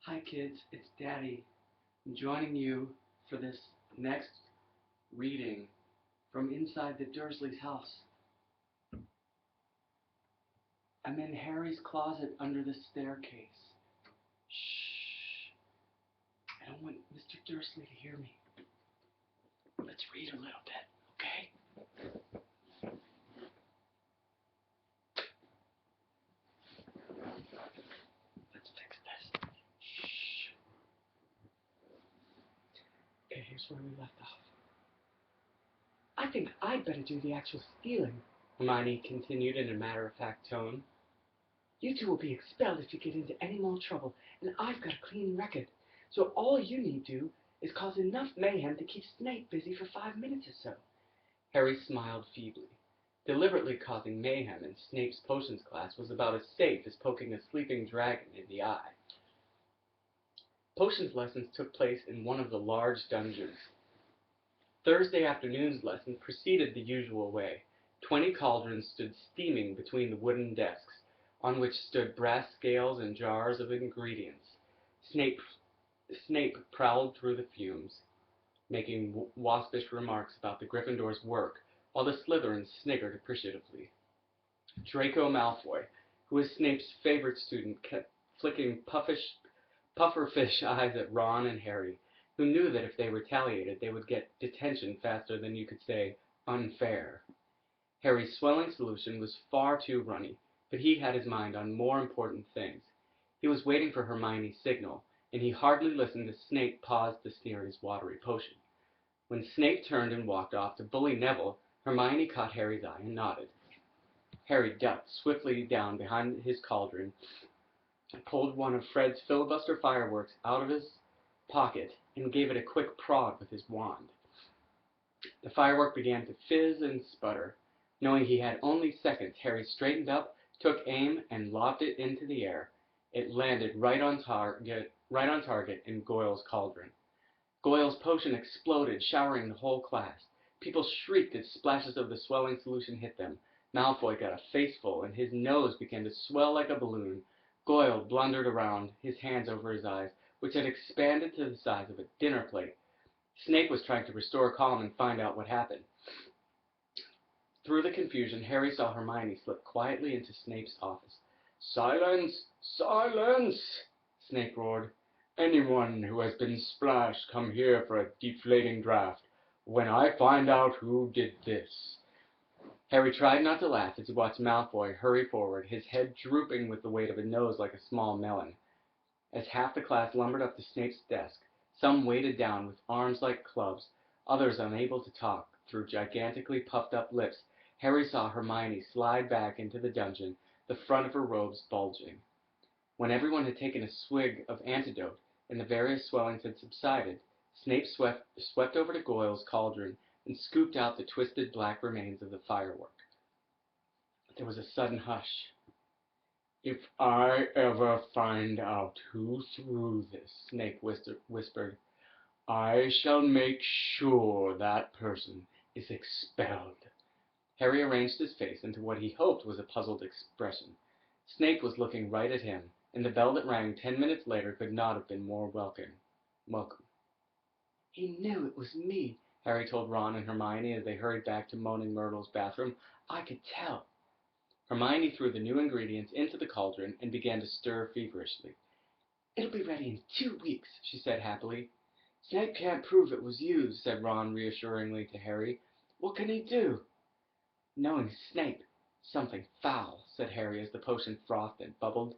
Hi kids, it's Daddy. I'm joining you for this next reading from inside the Dursleys' house. I'm in Harry's closet under the staircase. Shh. I don't want Mr. Dursley to hear me. Let's read a little bit, okay? Let's fix this. Shh. Okay, here's where we left off. I think I'd better do the actual stealing, Hermione continued in a matter-of-fact tone. You two will be expelled if you get into any more trouble, and I've got a clean record. So all you need to do is cause enough mayhem to keep Snape busy for 5 minutes or so. Harry smiled feebly. Deliberately causing mayhem in Snape's potions class was about as safe as poking a sleeping dragon in the eye. Potions lessons took place in one of the large dungeons. Thursday afternoon's lesson proceeded the usual way. 20 cauldrons stood steaming between the wooden desks, on which stood brass scales and jars of ingredients. Snape prowled through the fumes, making waspish remarks about the Gryffindor's work, while the Slytherins sniggered appreciatively. Draco Malfoy, who was Snape's favorite student, kept flicking pufferfish eyes at Ron and Harry, who knew that if they retaliated, they would get detention faster than you could say unfair. Harry's swelling solution was far too runny, but he had his mind on more important things. He was waiting for Hermione's signal, and he hardly listened as Snape paused to sneer at his watery potion. When Snape turned and walked off to bully Neville, Hermione caught Harry's eye and nodded. Harry ducked swiftly down behind his cauldron, pulled one of Fred's filibuster fireworks out of his pocket, and gave it a quick prod with his wand. The firework began to fizz and sputter. Knowing he had only seconds, Harry straightened up, took aim, and lobbed it into the air. It landed right on target in Goyle's cauldron. Goyle's potion exploded, showering the whole class. People shrieked as splashes of the swelling solution hit them. Malfoy got a faceful, and his nose began to swell like a balloon. Goyle blundered around, his hands over his eyes, which had expanded to the size of a dinner plate. Snape was trying to restore calm and find out what happened. Through the confusion, Harry saw Hermione slip quietly into Snape's office. "Silence! Silence!" Snape roared. "Anyone who has been splashed, come here for a deflating draft, when I find out who did this." Harry tried not to laugh as he watched Malfoy hurry forward, his head drooping with the weight of a nose like a small melon. As half the class lumbered up to Snape's desk, some weighted down with arms like clubs, others unable to talk through gigantically puffed-up lips, Harry saw Hermione slide back into the dungeon, the front of her robes bulging. When everyone had taken a swig of antidote and the various swellings had subsided, Snape swept over to Goyle's cauldron and scooped out the twisted black remains of the firework. There was a sudden hush. "If I ever find out who threw this," Snape whispered, "I shall make sure that person is expelled." Harry arranged his face into what he hoped was a puzzled expression. Snape was looking right at him, and the bell that rang 10 minutes later could not have been more welcome. "He knew it was me," Harry told Ron and Hermione as they hurried back to Moaning Myrtle's bathroom. "I could tell." Hermione threw the new ingredients into the cauldron and began to stir feverishly. "It'll be ready in 2 weeks," she said happily. "Snape can't prove it was you," said Ron reassuringly to Harry. "What can he do?" "Knowing Snape, something foul," said Harry as the potion frothed and bubbled.